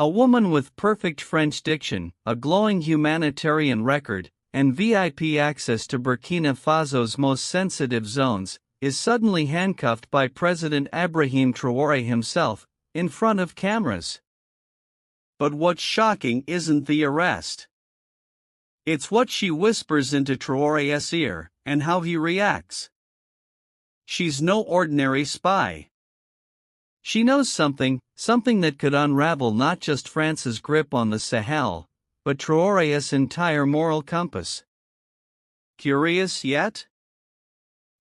A woman with perfect French diction, a glowing humanitarian record, and VIP access to Burkina Faso's most sensitive zones, is suddenly handcuffed by President Ibrahim Traoré himself, in front of cameras. But what's shocking isn't the arrest. It's what she whispers into Traoré's ear, and how he reacts. She's no ordinary spy. She knows something that could unravel not just France's grip on the Sahel, but Traoré's entire moral compass. Curious yet?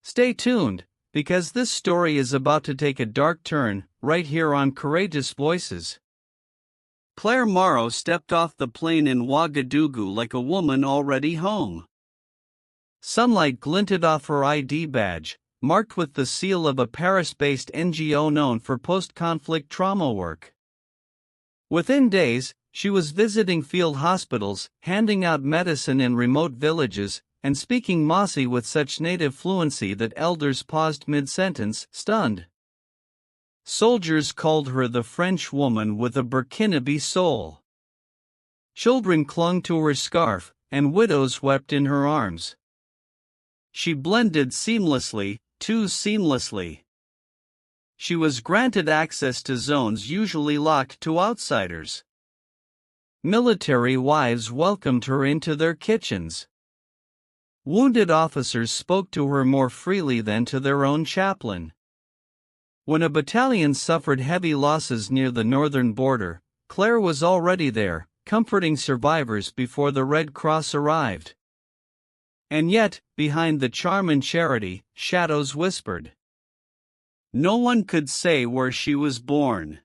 Stay tuned, because this story is about to take a dark turn, right here on Courageous Voices. Claire Morrow stepped off the plane in Ouagadougou like a woman already home. Sunlight glinted off her ID badge, marked with the seal of a Paris-based NGO known for post-conflict trauma work. Within days, she was visiting field hospitals, handing out medicine in remote villages, and speaking Mossi with such native fluency that elders paused mid-sentence, stunned. Soldiers called her the French woman with a Burkinabe soul. Children clung to her scarf, and widows wept in her arms. She blended seamlessly, too seamlessly. She was granted access to zones usually locked to outsiders. Military wives welcomed her into their kitchens. Wounded officers spoke to her more freely than to their own chaplain. When a battalion suffered heavy losses near the northern border, Claire was already there, comforting survivors before the Red Cross arrived. And yet, behind the charm and charity, shadows whispered. No one could say where she was born.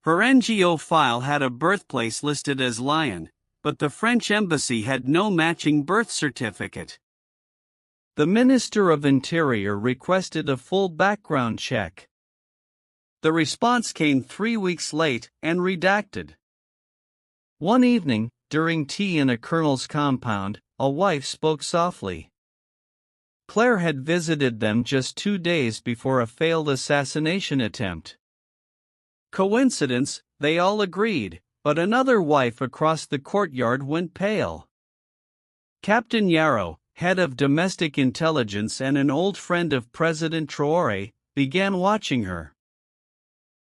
Her NGO file had a birthplace listed as Lyon, but the French embassy had no matching birth certificate. The Minister of Interior requested a full background check. The response came 3 weeks late and redacted. One evening, during tea in a colonel's compound, a wife spoke softly. Claire had visited them just 2 days before a failed assassination attempt. Coincidence, they all agreed, but another wife across the courtyard went pale. Captain Yarrow, head of domestic intelligence and an old friend of President Traoré, began watching her.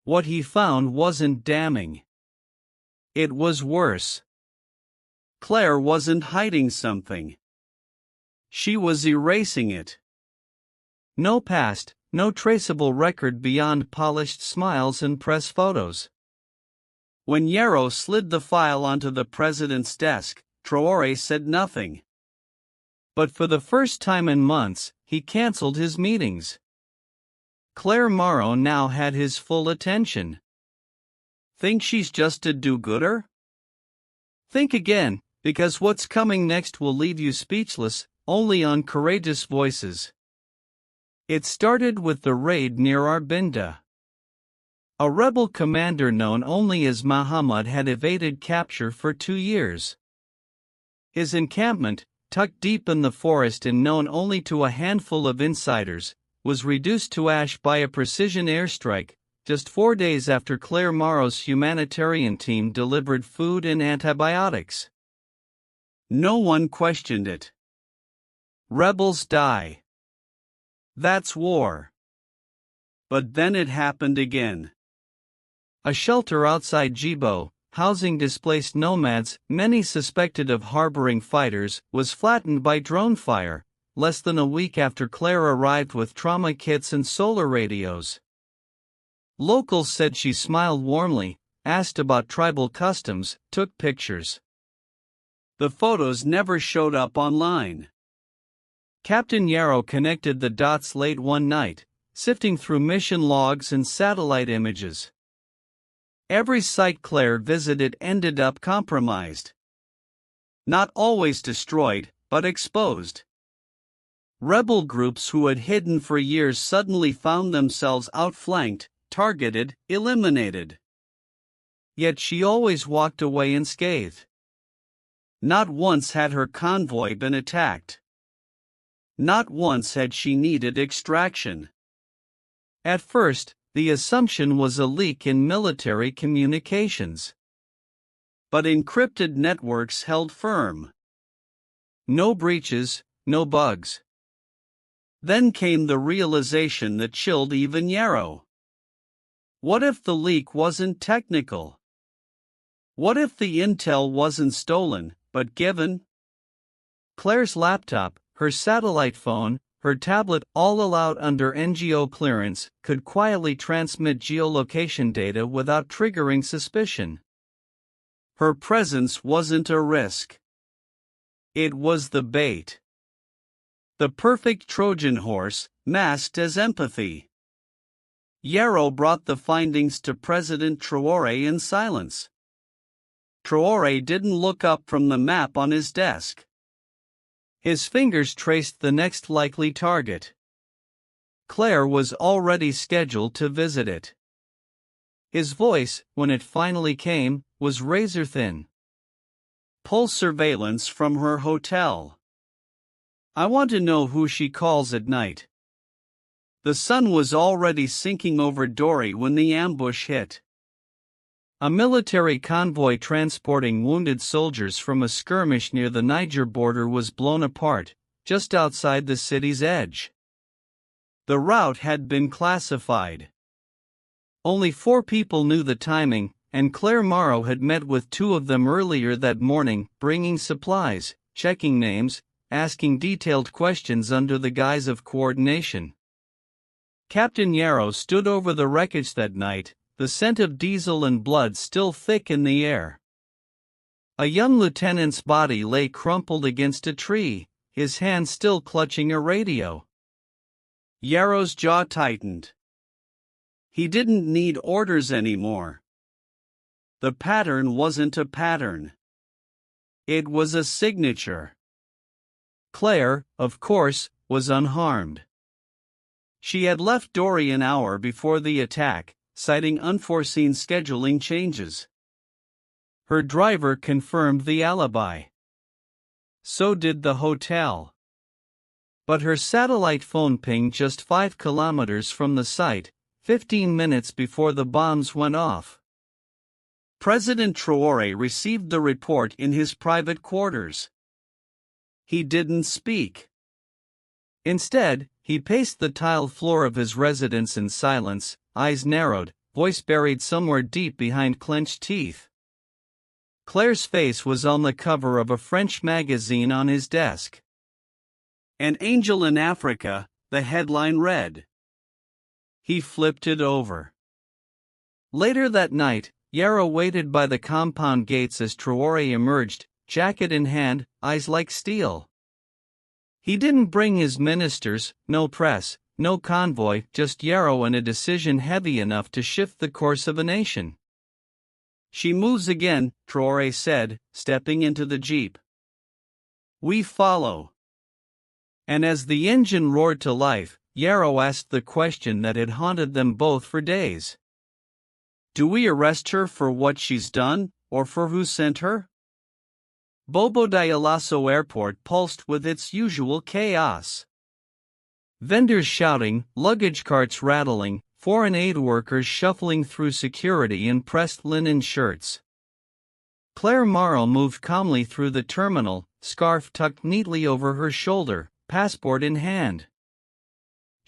What he found wasn't damning. It was worse. Claire wasn't hiding something. She was erasing it. No past, no traceable record beyond polished smiles and press photos. When Yarrow slid the file onto the president's desk, Traoré said nothing. But for the first time in months, he cancelled his meetings. Claire Morrow now had his full attention. Think she's just a do-gooder? Think again, because what's coming next will leave you speechless, only on Courageous Voices. It started with the raid near Arbinda. A rebel commander known only as Muhammad had evaded capture for 2 years. His encampment, tucked deep in the forest and known only to a handful of insiders, was reduced to ash by a precision airstrike, just 4 days after Claire Morrow's humanitarian team delivered food and antibiotics. No one questioned it. Rebels die. That's war. But then it happened again. A shelter outside Djibo, housing displaced nomads, many suspected of harboring fighters, was flattened by drone fire, less than a week after Claire arrived with trauma kits and solar radios. Locals said she smiled warmly, asked about tribal customs, took pictures. The photos never showed up online. Captain Yarrow connected the dots late one night, sifting through mission logs and satellite images. Every site Claire visited ended up compromised. Not always destroyed, but exposed. Rebel groups who had hidden for years suddenly found themselves outflanked, targeted, eliminated. Yet she always walked away unscathed. Not once had her convoy been attacked. Not once had she needed extraction. At first, the assumption was a leak in military communications. But encrypted networks held firm. No breaches, no bugs. Then came the realization that chilled even Yarrow. What if the leak wasn't technical? What if the intel wasn't stolen, but given? Claire's laptop, her satellite phone, her tablet, all allowed under NGO clearance, could quietly transmit geolocation data without triggering suspicion. Her presence wasn't a risk. It was the bait. The perfect Trojan horse, masked as empathy. Yarrow brought the findings to President Traoré in silence. Traoré didn't look up from the map on his desk. His fingers traced the next likely target. Claire was already scheduled to visit it. His voice, when it finally came, was razor-thin. Pull surveillance from her hotel. I want to know who she calls at night. The sun was already sinking over Dori when the ambush hit. A military convoy transporting wounded soldiers from a skirmish near the Niger border was blown apart, just outside the city's edge. The route had been classified. Only 4 people knew the timing, and Claire Morrow had met with 2 of them earlier that morning, bringing supplies, checking names, asking detailed questions under the guise of coordination. Captain Yarrow stood over the wreckage that night, the scent of diesel and blood still thick in the air. A young lieutenant's body lay crumpled against a tree, his hand still clutching a radio. Yarrow's jaw tightened. He didn't need orders anymore. The pattern wasn't a pattern. It was a signature. Claire, of course, was unharmed. She had left Dori an hour before the attack, citing unforeseen scheduling changes. Her driver confirmed the alibi. So did the hotel. But her satellite phone pinged just 5 kilometers from the site, 15 minutes before the bombs went off. President Traoré received the report in his private quarters. He didn't speak. Instead, he paced the tiled floor of his residence in silence, eyes narrowed, voice buried somewhere deep behind clenched teeth. Claire's face was on the cover of a French magazine on his desk. "An Angel in Africa," the headline read. He flipped it over. Later that night, Yarrow waited by the compound gates as Traoré emerged, jacket in hand, eyes like steel. He didn't bring his ministers, no press, no convoy, just Yarrow and a decision heavy enough to shift the course of a nation. "She moves again," Traoré said, stepping into the jeep. "We follow." And as the engine roared to life, Yarrow asked the question that had haunted them both for days. "Do we arrest her for what she's done, or for who sent her?" Bobo Dioulasso Airport pulsed with its usual chaos. Vendors shouting, luggage carts rattling, foreign aid workers shuffling through security in pressed linen shirts. Claire Morrow moved calmly through the terminal, scarf tucked neatly over her shoulder, passport in hand.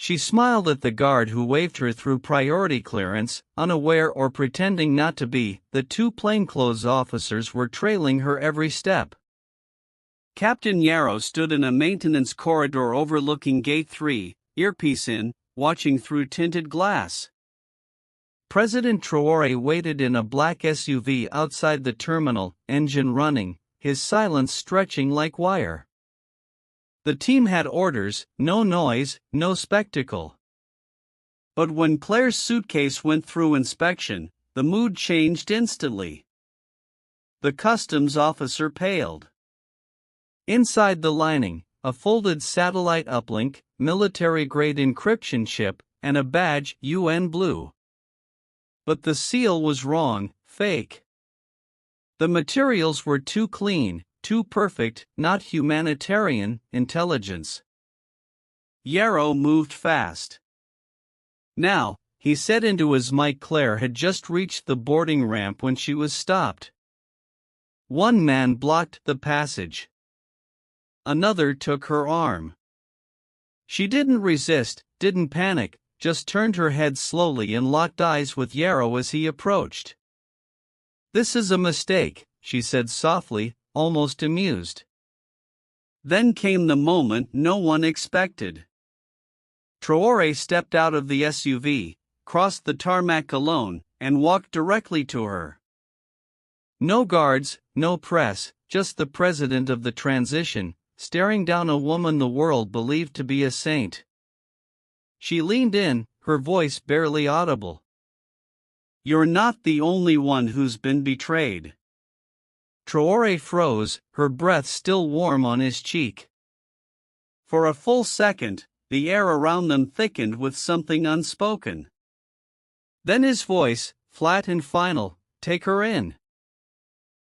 She smiled at the guard who waved her through priority clearance, unaware or pretending not to be, that 2 plainclothes officers were trailing her every step. Captain Yarrow stood in a maintenance corridor overlooking Gate 3, earpiece in, watching through tinted glass. President Traoré waited in a black SUV outside the terminal, engine running, his silence stretching like wire. The team had orders, no noise, no spectacle. But when Claire's suitcase went through inspection, the mood changed instantly. The customs officer paled. Inside the lining, a folded satellite uplink, military-grade encryption chip, and a badge UN Blue. But the seal was wrong, fake. The materials were too clean, too perfect, not humanitarian intelligence. Yarrow moved fast. "Now, he said into his mic. Claire had just reached the boarding ramp when she was stopped. One man blocked the passage. Another took her arm. She didn't resist, didn't panic, just turned her head slowly and locked eyes with Yarrow as he approached. "This is a mistake," she said softly, almost amused. Then came the moment no one expected. Traoré stepped out of the SUV, crossed the tarmac alone, and walked directly to her. No guards, no press, just the president of the transition, staring down a woman the world believed to be a saint. She leaned in, her voice barely audible. "You're not the only one who's been betrayed." Traoré froze, her breath still warm on his cheek. For a full second, the air around them thickened with something unspoken. Then his voice, flat and final, "Take her in."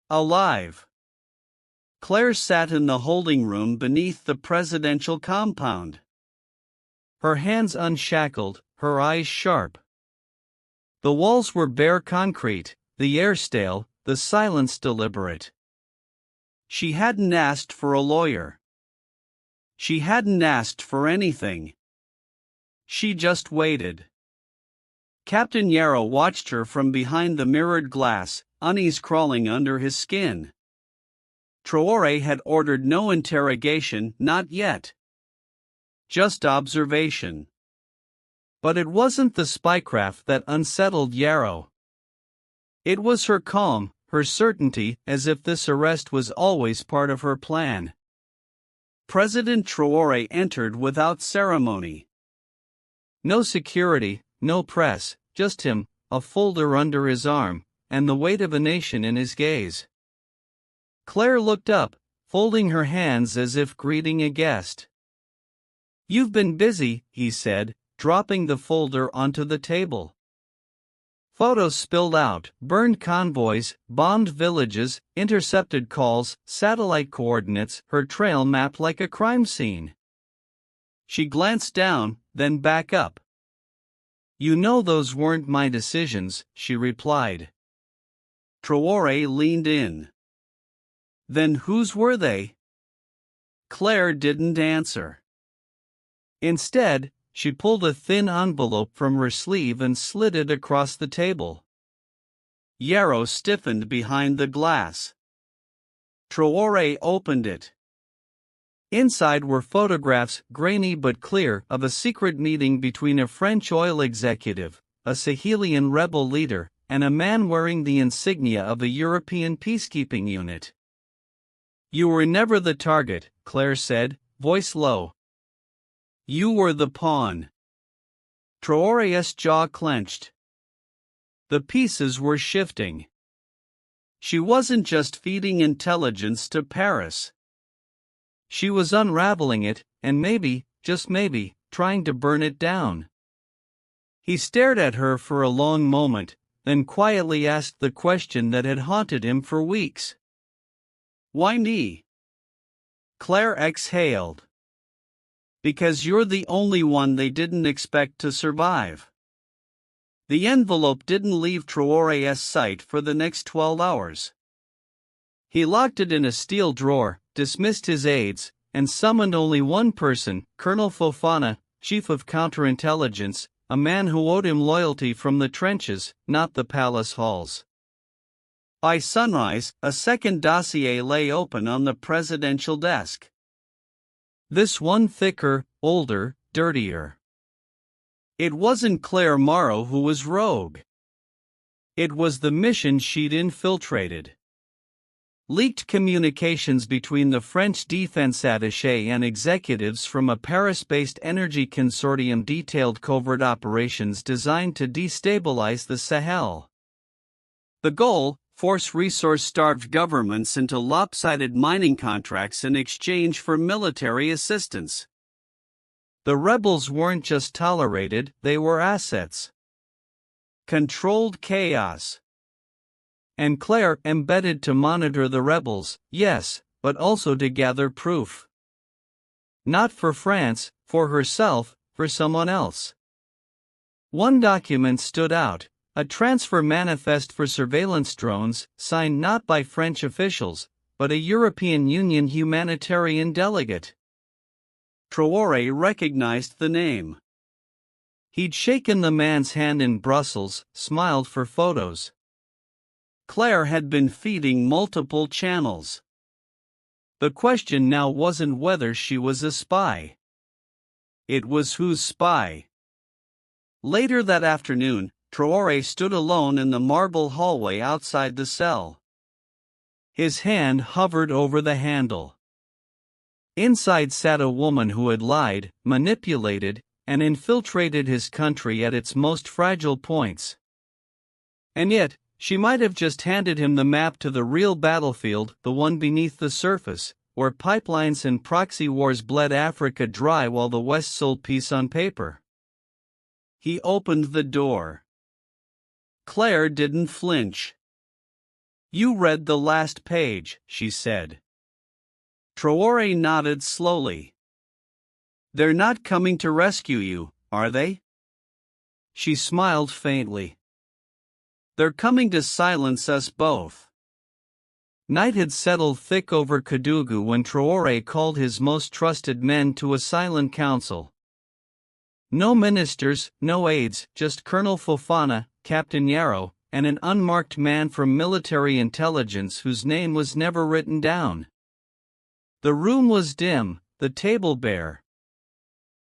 Alive. Claire sat in the holding room beneath the presidential compound. Her hands unshackled, her eyes sharp. The walls were bare concrete, the air stale, the silence deliberate. She hadn't asked for a lawyer. She hadn't asked for anything. She just waited. Captain Yarrow watched her from behind the mirrored glass, unease crawling under his skin. Traoré had ordered no interrogation, not yet. Just observation. But it wasn't the spycraft that unsettled Yarrow. It was her calm, her certainty, as if this arrest was always part of her plan. President Traoré entered without ceremony. No security, no press, just him, a folder under his arm, and the weight of a nation in his gaze. Claire looked up, folding her hands as if greeting a guest. "You've been busy," he said, dropping the folder onto the table. Photos spilled out, burned convoys, bombed villages, intercepted calls, satellite coordinates, her trail mapped like a crime scene. She glanced down, then back up. "You know those weren't my decisions," she replied. Traoré leaned in. "Then whose were they?" Claire didn't answer. Instead, she pulled a thin envelope from her sleeve and slid it across the table. Yarrow stiffened behind the glass. Traoré opened it. Inside were photographs, grainy but clear, of a secret meeting between a French oil executive, a Sahelian rebel leader, and a man wearing the insignia of a European peacekeeping unit. "You were never the target," Claire said, voice low. "You were the pawn." Traoré's jaw clenched. The pieces were shifting. She wasn't just feeding intelligence to Paris. She was unraveling it, and maybe, just maybe, trying to burn it down. He stared at her for a long moment, then quietly asked the question that had haunted him for weeks. "Why me?" Claire exhaled. "Because you're the only one they didn't expect to survive." The envelope didn't leave Traoré's sight for the next 12 hours. He locked it in a steel drawer, dismissed his aides, and summoned only one person, Colonel Fofana, chief of counterintelligence, a man who owed him loyalty from the trenches, not the palace halls. By sunrise, a second dossier lay open on the presidential desk. This one thicker, older, dirtier. It wasn't Claire Morrow who was rogue. It was the mission she'd infiltrated. Leaked communications between the French defense attaché and executives from a Paris-based energy consortium detailed covert operations designed to destabilize the Sahel. The goal: force resource-starved governments into lopsided mining contracts in exchange for military assistance. The rebels weren't just tolerated, they were assets. Controlled chaos. And Claire, embedded to monitor the rebels, yes, but also to gather proof. Not for France, for herself, for someone else. One document stood out, a transfer manifest for surveillance drones, signed not by French officials, but a European Union humanitarian delegate. Traoré recognized the name. He'd shaken the man's hand in Brussels, smiled for photos. Claire had been feeding multiple channels. The question now wasn't whether she was a spy. It was whose spy. Later that afternoon, Traoré stood alone in the marble hallway outside the cell. His hand hovered over the handle. Inside sat a woman who had lied, manipulated, and infiltrated his country at its most fragile points. And yet, she might have just handed him the map to the real battlefield, the one beneath the surface, where pipelines and proxy wars bled Africa dry while the West sold peace on paper. He opened the door. Claire didn't flinch. "You read the last page," she said. Traoré nodded slowly. "They're not coming to rescue you, are they?" She smiled faintly. "They're coming to silence us both." Night had settled thick over Kédougou when Traoré called his most trusted men to a silent council. No ministers, no aides, just Colonel Fofana, Captain Yarrow, and an unmarked man from military intelligence whose name was never written down. The room was dim, the table bare.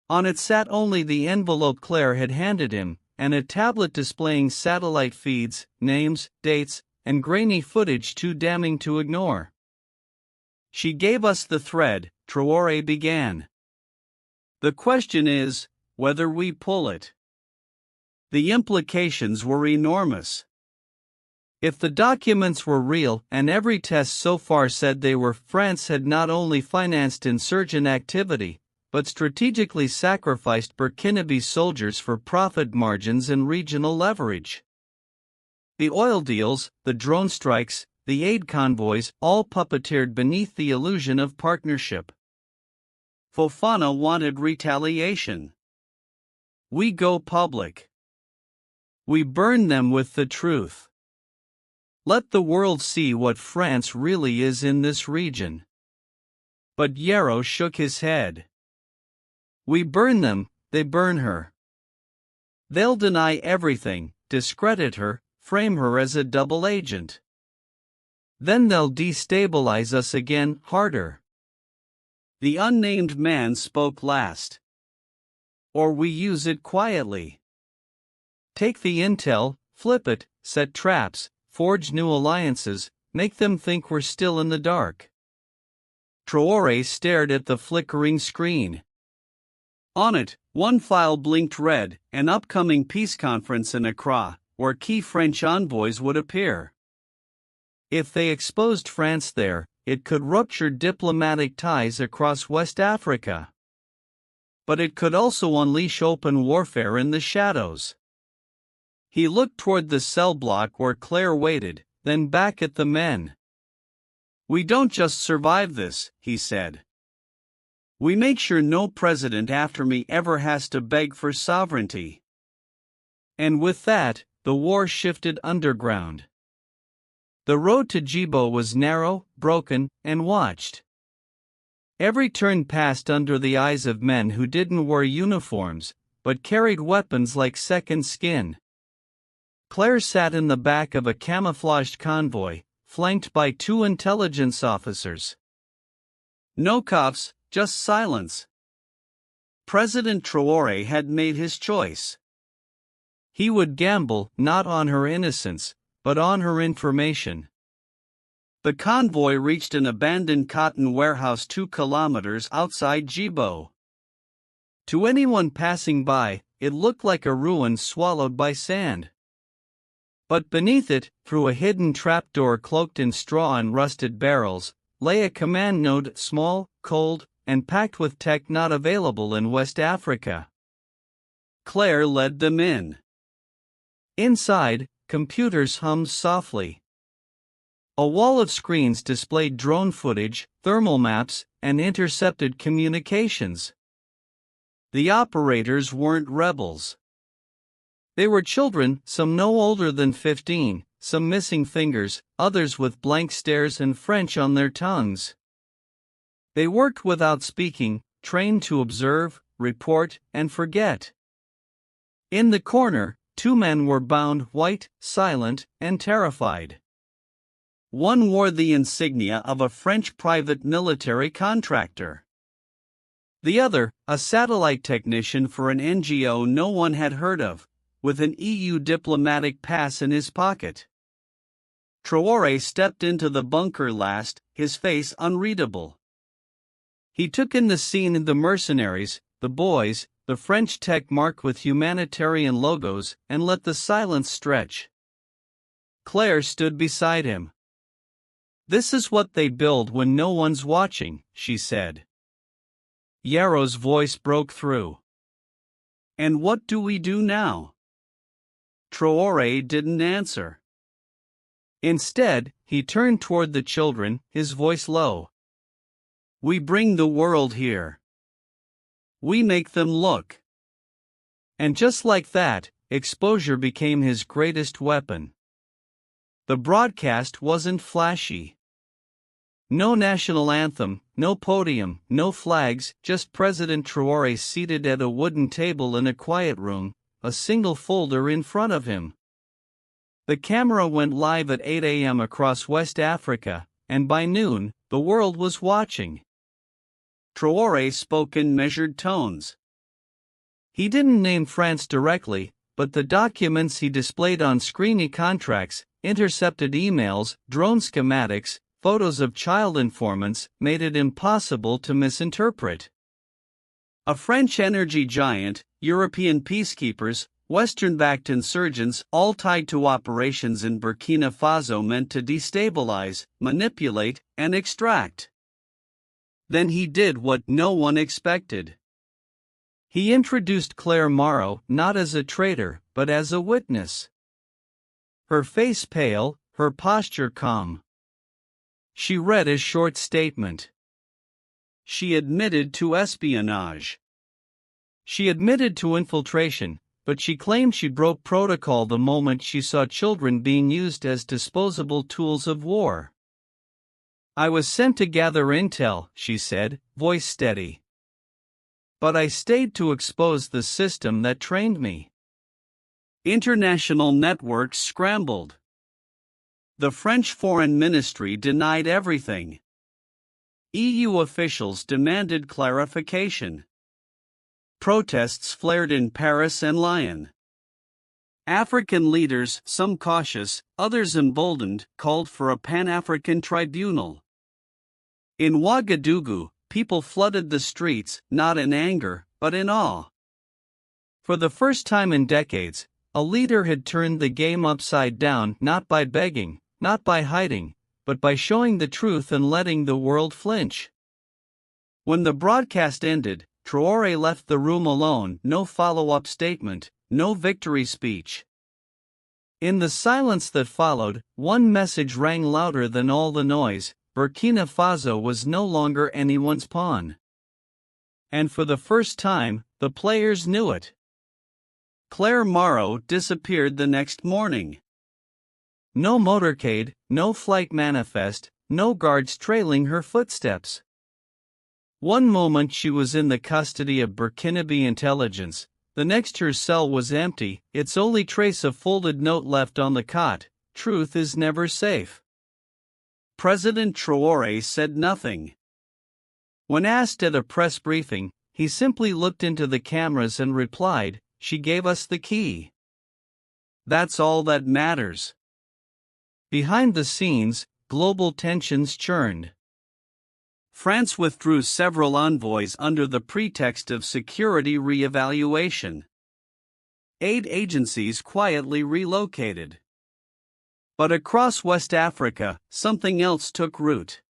On it sat only the envelope Claire had handed him, and a tablet displaying satellite feeds, names, dates, and grainy footage too damning to ignore. "She gave us the thread," Traoré began. "The question is, whether we pull it." The implications were enormous. If the documents were real, and every test so far said they were, France had not only financed insurgent activity, but strategically sacrificed Burkinabe soldiers for profit margins and regional leverage. The oil deals, the drone strikes, the aid convoys, all puppeteered beneath the illusion of partnership. Fofana wanted retaliation. "We go public. We burn them with the truth. Let the world see what France really is in this region." But Yarrow shook his head. "We burn them, they burn her. They'll deny everything, discredit her, frame her as a double agent. Then they'll destabilize us again, harder." The unnamed man spoke last. "Or we use it quietly. Take the intel, flip it, set traps, forge new alliances, make them think we're still in the dark." Traoré stared at the flickering screen. On it, one file blinked red, an upcoming peace conference in Accra, where key French envoys would appear. If they exposed France there, it could rupture diplomatic ties across West Africa. But it could also unleash open warfare in the shadows. He looked toward the cell block where Claire waited, then back at the men. "We don't just survive this," he said. "We make sure no president after me ever has to beg for sovereignty." And with that, the war shifted underground. The road to Djibo was narrow, broken, and watched. Every turn passed under the eyes of men who didn't wear uniforms, but carried weapons like second skin. Claire sat in the back of a camouflaged convoy, flanked by 2 intelligence officers. No cuffs, just silence. President Traoré had made his choice. He would gamble not on her innocence, but on her information. The convoy reached an abandoned cotton warehouse 2 kilometers outside Djibo. To anyone passing by, it looked like a ruin swallowed by sand. But beneath it, through a hidden trapdoor cloaked in straw and rusted barrels, lay a command node, small, cold, and packed with tech not available in West Africa. Claire led them in. Inside, computers hummed softly. A wall of screens displayed drone footage, thermal maps, and intercepted communications. The operators weren't rebels. They were children, some no older than 15, some missing fingers, others with blank stares and French on their tongues. They worked without speaking, trained to observe, report, and forget. In the corner, 2 men were bound, white, silent, and terrified. One wore the insignia of a French private military contractor. The other, a satellite technician for an NGO no one had heard of, with an EU diplomatic pass in his pocket. Traoré stepped into the bunker last, his face unreadable. He took in the scene: the mercenaries, the boys, the French tech marked with humanitarian logos, and let the silence stretch. Claire stood beside him. "This is what they build when no one's watching," she said. Yarrow's voice broke through. "And what do we do now?" Traoré didn't answer. Instead, he turned toward the children, his voice low. "We bring the world here. We make them look." And just like that, exposure became his greatest weapon. The broadcast wasn't flashy. No national anthem, no podium, no flags, just President Traoré seated at a wooden table in a quiet room, a single folder in front of him. The camera went live at 8 a.m. across West Africa, and by noon, the world was watching. Traoré spoke in measured tones. He didn't name France directly, but the documents he displayed on screen: contracts, intercepted emails, drone schematics, photos of child informants, made it impossible to misinterpret. A French energy giant, European peacekeepers, Western-backed insurgents, all tied to operations in Burkina Faso meant to destabilize, manipulate, and extract. Then he did what no one expected. He introduced Claire Morrow not as a traitor, but as a witness. Her face pale, her posture calm. She read a short statement. She admitted to espionage. She admitted to infiltration, but she claimed she broke protocol the moment she saw children being used as disposable tools of war. "I was sent to gather intel," she said, voice steady. "But I stayed to expose the system that trained me." International networks scrambled. The French Foreign Ministry denied everything. EU officials demanded clarification. Protests flared in Paris and Lyon. African leaders, some cautious, others emboldened, called for a Pan-African tribunal. In Ouagadougou, people flooded the streets, not in anger, but in awe. For the first time in decades, a leader had turned the game upside down, not by begging, not by hiding, but by showing the truth and letting the world flinch. When the broadcast ended, Traoré left the room alone, no follow-up statement, no victory speech. In the silence that followed, one message rang louder than all the noise: Burkina Faso was no longer anyone's pawn. And for the first time, the players knew it. Claire Morrow disappeared the next morning. No motorcade, no flight manifest, no guards trailing her footsteps. One moment she was in the custody of Burkinabe intelligence, the next her cell was empty, its only trace a folded note left on the cot: "Truth is never safe." President Traoré said nothing. When asked at a press briefing, he simply looked into the cameras and replied, "She gave us the key. That's all that matters." Behind the scenes, global tensions churned. France withdrew several envoys under the pretext of security re-evaluation. Aid agencies quietly relocated. But across West Africa, something else took root.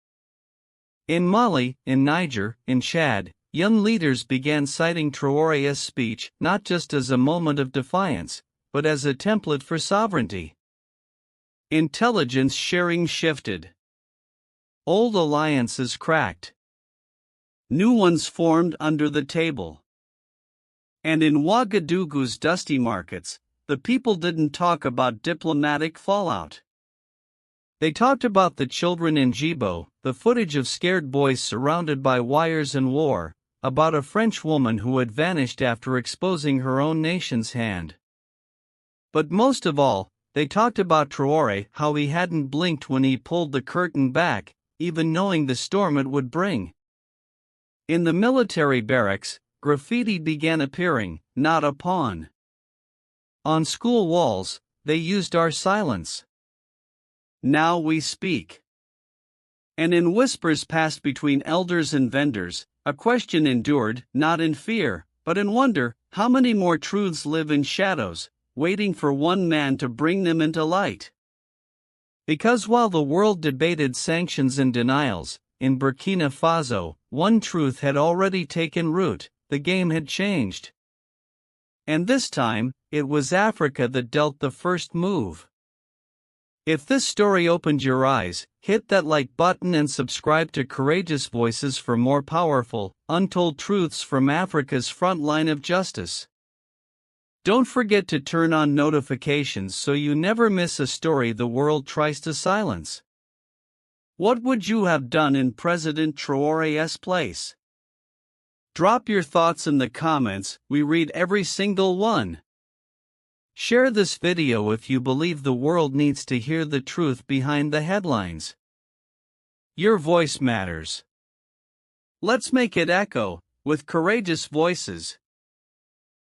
In Mali, in Niger, in Chad, young leaders began citing Traoré's speech not just as a moment of defiance, but as a template for sovereignty. Intelligence sharing shifted. Old alliances cracked. New ones formed under the table. And in Ouagadougou's dusty markets, the people didn't talk about diplomatic fallout. They talked about the children in Djibo, the footage of scared boys surrounded by wires and war, about a French woman who had vanished after exposing her own nation's hand. But most of all, they talked about Traoré, how he hadn't blinked when he pulled the curtain back, even knowing the storm it would bring. In the military barracks, graffiti began appearing, not a pawn. On school walls, they used our silence. Now we speak. And in whispers passed between elders and vendors, a question endured, not in fear, but in wonder: how many more truths live in shadows, waiting for one man to bring them into light? Because while the world debated sanctions and denials, in Burkina Faso, one truth had already taken root: the game had changed. And this time, it was Africa that dealt the first move. If this story opened your eyes, hit that like button and subscribe to Courageous Voices for more powerful, untold truths from Africa's front line of justice. Don't forget to turn on notifications so you never miss a story the world tries to silence. What would you have done in President Traoré's place? Drop your thoughts in the comments, we read every single one. Share this video if you believe the world needs to hear the truth behind the headlines. Your voice matters. Let's make it echo, with Courageous Voices.